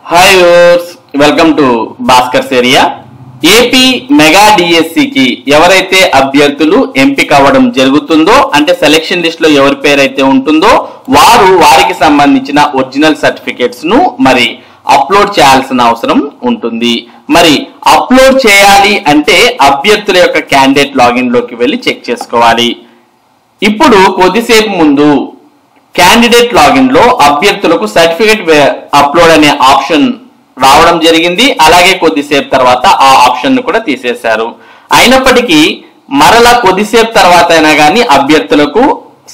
Hi viewers, welcome to Bhaskar's area. AP mega డిఎస్సికి ఎవరైతే అభ్యర్థులు ఎంపిక అవ్వడం జరుగుతుందో, అంటే సెలక్షన్ లిస్ట్ లో ఎవరి పేరైతే ఉంటుందో వారికి సంబంధించిన ఒరిజినల్ సర్టిఫికేట్స్ ను మరి అప్లోడ్ చేయాల్సిన అవసరం ఉంటుంది. మరి అప్లోడ్ చేయాలి అంటే అభ్యర్థుల యొక్క క్యాండిడేట్ లాగిన్ లోకి వెళ్ళి చెక్ చేసుకోవాలి. ఇప్పుడు కొద్దిసేపు ముందు క్యాండిడేట్ లాగిన్ లో అభ్యర్థులకు సర్టిఫికేట్ అప్లోడ్ అనే ఆప్షన్ రావడం జరిగింది. అలాగే కొద్దిసేపు తర్వాత ఆ ఆప్షన్ ను కూడా తీసేశారు. అయినప్పటికీ మరలా కొద్దిసేపు తర్వాత అయినా కానీ అభ్యర్థులకు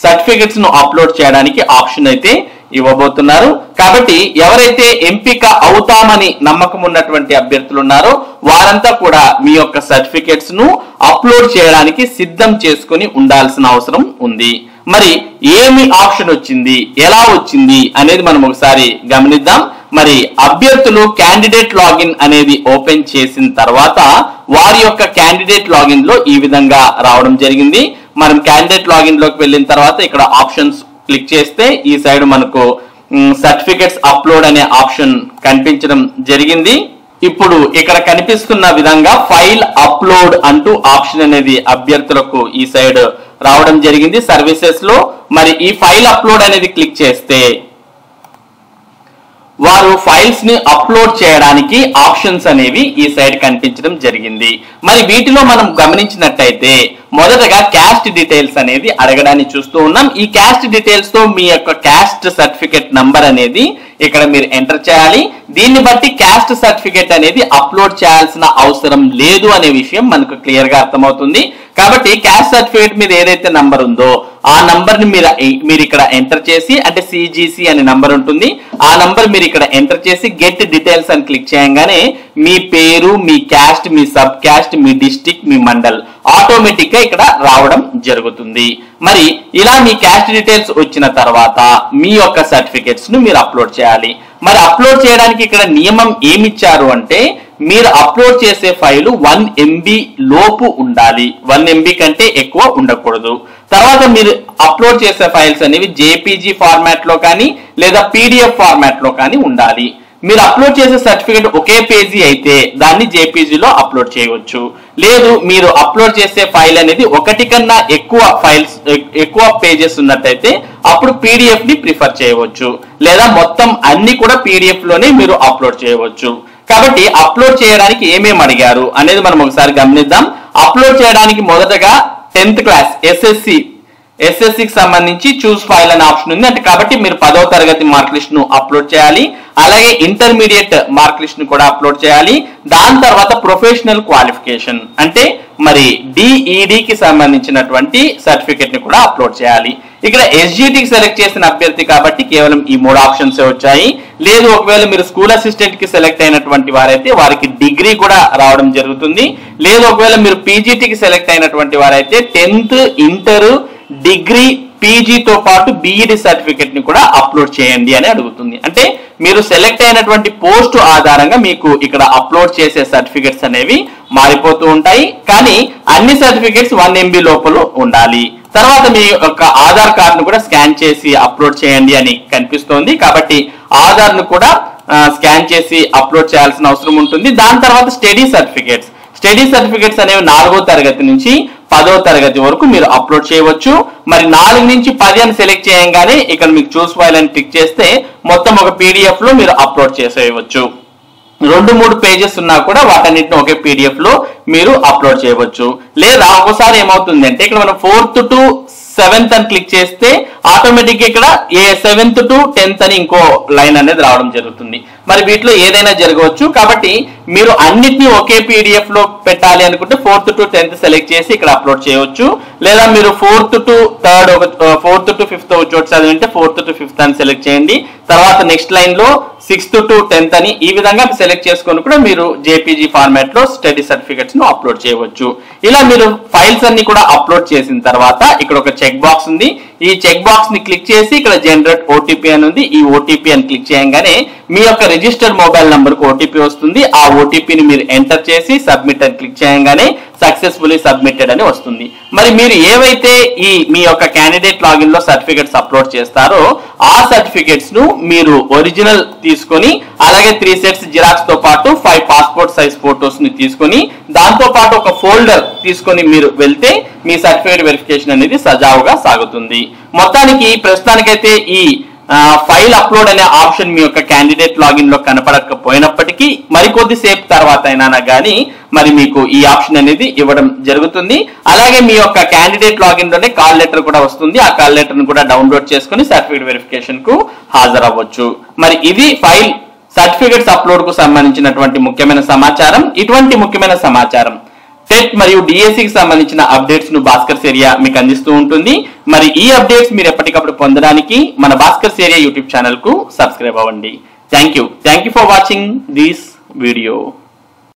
సర్టిఫికేట్స్ ను అప్లోడ్ చేయడానికి ఆప్షన్ అయితే ఇవ్వబోతున్నారు. కాబట్టి ఎవరైతే ఎంపిక అవుతామని నమ్మకం ఉన్నటువంటి అభ్యర్థులు ఉన్నారో వారంతా కూడా మీ యొక్క సర్టిఫికేట్స్ ను అప్లోడ్ చేయడానికి సిద్ధం చేసుకుని ఉండాల్సిన అవసరం ఉంది. మరి ఏమి ఆప్షన్ వచ్చింది, ఎలా వచ్చింది అనేది మనం ఒకసారి గమనిద్దాం. మరి అభ్యర్థులు క్యాండిడేట్ లాగిన్ అనేది ఓపెన్ చేసిన తర్వాత వారి యొక్క క్యాండిడేట్ లాగిన్ లో ఈ విధంగా రావడం జరిగింది. మనం క్యాండిడేట్ లాగిన్ లోకి వెళ్ళిన తర్వాత ఇక్కడ ఆప్షన్స్ క్లిక్ చేస్తే ఈ సైడ్ మనకు సర్టిఫికెట్స్ అప్లోడ్ అనే ఆప్షన్ కనిపించడం జరిగింది. ఇప్పుడు ఇక్కడ కనిపిస్తున్న విధంగా ఫైల్ అప్లోడ్ అంటూ ఆప్షన్ అనేది అభ్యర్థులకు ఈ సైడ్ రావడం జరిగింది సర్వీసెస్ లో. మరి ఈ ఫైల్ అప్లోడ్ అనేది క్లిక్ చేస్తే వారు ఫైల్స్ ని అప్లోడ్ చేయడానికి ఆప్షన్స్ అనేవి ఈ సైడ్ కనిపించడం జరిగింది. మరి వీటిలో మనం గమనించినట్టయితే మొదటగా క్యాస్ట్ డీటెయిల్స్ అనేది అడగడాన్ని చూస్తూ ఉన్నాం. ఈ క్యాస్ట్ డీటెయిల్స్ తో మీ యొక్క క్యాస్ట్ సర్టిఫికేట్ నంబర్ అనేది ఇక్కడ మీరు ఎంటర్ చేయాలి. దీన్ని బట్టి క్యాస్ట్ సర్టిఫికేట్ అనేది అప్లోడ్ చేయాల్సిన అవసరం లేదు అనే విషయం మనకు క్లియర్ గా అర్థమవుతుంది. కాబట్టి క్యాస్ట్ సర్టిఫికేట్ మీద ఏదైతే నంబర్ ఉందో ఆ నంబర్ ని మీరు ఇక్కడ ఎంటర్ చేసి, అంటే సిజిసి అనే నంబర్ ఉంటుంది, ఆ నంబర్ మీరు ఇక్కడ ఎంటర్ చేసి గెట్ డీటెయిల్స్ అని క్లిక్ చేయగానే మీ పేరు, మీ క్యాస్ట్, మీ సబ్ క్యాస్ట్, మీ డిస్ట్రిక్ట్, మీ మండల్ ఆటోమేటిక్ గా ఇక్కడ రావడం జరుగుతుంది. మరి ఇలా మీ క్యాస్ట్ డీటెయిల్స్ వచ్చిన తర్వాత మీ యొక్క సర్టిఫికేట్స్ ను మీరు అప్లోడ్ చేయాలి. మరి అప్లోడ్ చేయడానికి ఇక్కడ నియమం ఏమిచ్చారు అంటే మీరు అప్లోడ్ చేసే ఫైలు 1 MB లోపు ఉండాలి, 1 MB కంటే ఎక్కువ ఉండకూడదు. తర్వాత మీరు అప్లోడ్ చేసే ఫైల్స్ అనేవి జేపీజీ ఫార్మాట్ లో కానీ లేదా పీడిఎఫ్ ఫార్మాట్ లో కానీ ఉండాలి. మీరు అప్లోడ్ చేసే సర్టిఫికేట్ ఒకే పేజీ అయితే దాన్ని జేపీజీలో అప్లోడ్ చేయవచ్చు. లేదు మీరు అప్లోడ్ చేసే ఫైల్ అనేది ఒకటి కన్నా ఎక్కువ పేజెస్ ఉన్నట్టయితే అప్పుడు పీడిఎఫ్ ని ప్రిఫర్ చేయవచ్చు, లేదా మొత్తం అన్ని కూడా పీడిఎఫ్ లోనే మీరు అప్లోడ్ చేయవచ్చు. కాబట్టి అప్లోడ్ చేయడానికి ఏమేమి అడిగారు అనేది మనం ఒకసారి గమనిద్దాం. అప్లోడ్ చేయడానికి మొదటగా 10th క్లాస్ ఎస్ఎస్సికి సంబంధించి చూస్ ఫైల్ అనే ఆప్షన్ ఉంది. అంటే కాబట్టి మీరు 10వ తరగతి మార్క్ లిస్ట్ ను అప్లోడ్ చేయాలి. అలాగే ఇంటర్మీడియట్ మార్క్ లిస్ట్ ను కూడా అప్లోడ్ చేయాలి. దాని తర్వాత ప్రొఫెషనల్ క్వాలిఫికేషన్ అంటే మరి డిఈడికి సంబంధించినటువంటి సర్టిఫికేట్ ని కూడా అప్లోడ్ చేయాలి. ఇక్కడ ఎస్జిటికి సెలెక్ట్ చేసిన అభ్యర్థి కాబట్టి కేవలం ఈ 3 ఆప్షన్స్ వచ్చాయి. లేదు ఒకవేళ మీరు స్కూల్ అసిస్టెంట్ కి సెలెక్ట్ అయినటువంటి వారైతే వారికి డిగ్రీ కూడా రావడం జరుగుతుంది. లేదు ఒకవేళ మీరు పీజీటీకి సెలెక్ట్ అయినటువంటి వారైతే 10th, ఇంటర్, డిగ్రీ, పీజీతో పాటు బీఈడి సర్టిఫికేట్ ని కూడా అప్లోడ్ చేయండి అని అడుగుతుంది. అంటే మీరు సెలెక్ట్ అయినటువంటి పోస్ట్ ఆధారంగా మీకు ఇక్కడ అప్లోడ్ చేసే సర్టిఫికేట్స్ అనేవి మారిపోతూ ఉంటాయి. కానీ అన్ని సర్టిఫికేట్స్ 1 MB లోపల ఉండాలి. తర్వాత మీ యొక్క ఆధార్ కార్డును కూడా స్కాన్ చేసి అప్లోడ్ చేయండి అని కనిపిస్తోంది. కాబట్టి ఆధార్ ను కూడా స్కాన్ చేసి అప్లోడ్ చేయాల్సిన అవసరం ఉంటుంది. దాని తర్వాత స్టడీ సర్టిఫికేట్స్ అనేవి 4వ తరగతి నుంచి 10వ తరగతి వరకు మీరు అప్లోడ్ చేయవచ్చు. మరి 4 నుంచి 10 అని సెలెక్ట్ చేయగానే ఇక్కడ మీకు చూస్ ఫైల్ అని క్లిక్ చేస్తే మొత్తం ఒక పీడిఎఫ్ లో మీరు అప్లోడ్ చేసేయవచ్చు. 2-3 పేజెస్ ఉన్నా కూడా వాటన్నిటిని ఒకే పీడిఎఫ్ లో మీరు అప్లోడ్ చేయవచ్చు. లేదా ఒకసారి ఏమవుతుంది అంటే ఇక్కడ మనం 4th to 7th అని క్లిక్ చేస్తే ఆటోమేటిక్ ఇక్కడ 7th to 10th అని ఇంకో లైన్ అనేది రావడం జరుగుతుంది. మరి వీటిలో ఏదైనా జరగవచ్చు. కాబట్టి మీరు అన్నిటినీ ఒకే పీడిఎఫ్ లో పెట్టాలి అనుకుంటే 4th to 10th సెలెక్ట్ చేసి ఇక్కడ అప్లోడ్ చేయవచ్చు. లేదా మీరు 4th to 5th ఒక చోట చదివింటే 4th to 5th అని సెలెక్ట్ చేయండి. తర్వాత నెక్స్ట్ లైన్ లో 6th to 10th అని ఈ విధంగా సెలెక్ట్ చేసుకొని కూడా మీరు జేపీజీ ఫార్మాట్ లో స్టడీ సర్టిఫికెట్స్ ను అప్లోడ్ చేయవచ్చు. ఇలా మీరు ఫైల్స్ అన్ని కూడా అప్లోడ్ చేసిన తర్వాత ఇక్కడ ఒక చెక్ బాక్స్ ఉంది. ఈ చెక్ బాక్స్ ని క్లిక్ చేసి ఇక్కడ జనరేట్ ఓటీపీ అని ఉంది, ఈ ఓటీపీ అని క్లిక్ చేయగానే మీ యొక్క రిజిస్టర్డ్ మొబైల్ నంబర్ కు ఓటీపీ వస్తుంది. ఆ ఓటీపీని మీరు ఎంటర్ చేసి సబ్మిట్ అని క్లిక్ చేయగానే సక్సెస్ఫుల్లీ సబ్మిటెడ్ అని వస్తుంది. మరి మీరు ఏవైతే ఈ మీ యొక్క క్యాండిడేట్ లాగిన్ లో సర్టిఫికెట్స్ అప్లోడ్ చేస్తారో ఆ సర్టిఫికెట్స్ ను మీరు ఒరిజినల్ తీసుకొని అలాగే 3 సెట్స్ జిరాక్స్ తో పాటు 5 పాస్పోర్ట్ సైజ్ ఫోటోస్ ని తీసుకొని దాంతో పాటు ఒక ఫోల్డర్ తీసుకొని మీరు వెళ్తే మీ సర్టిఫికేట్ వెరిఫికేషన్ అనేది సజావుగా సాగుతుంది. మొత్తానికి ప్రస్తుతానికైతే ఈ ఫైల్ అప్లోడ్ అనే ఆప్షన్ మీ యొక్క క్యాండిడేట్ లాగిన్ లో కనపడకపోయినప్పటికీ మరికొద్ది సేపు తర్వాత అయినా కానీ మరి మీకు ఈ ఆప్షన్ అనేది ఇవ్వడం జరుగుతుంది. అలాగే మీ యొక్క క్యాండిడేట్ లాగిన్ లోనే కాల్ లెటర్ కూడా వస్తుంది. ఆ కాల్ లెటర్ ను కూడా డౌన్లోడ్ చేసుకుని సర్టిఫికేట్ వెరిఫికేషన్ కు హాజరవ్వచ్చు. మరి ఇది ఫైల్ సర్టిఫికేట్స్ అప్లోడ్ కు సంబంధించినటువంటి ముఖ్యమైన సమాచారం. ఇటువంటి ముఖ్యమైన సమాచారం టెట్ మరియు డిఎస్సికి సంబంధించిన అప్డేట్స్ ను భాస్కర్స్ ఏరియా మీకు అందిస్తూ ఉంటుంది. మరి ఈ అప్డేట్స్ మీరు ఎప్పటికప్పుడు పొందడానికి మన భాస్కర్స్ ఏరియా యూట్యూబ్ ఛానల్ కు సబ్స్క్రైబ్ అవ్వండి. Thank you for watching this video.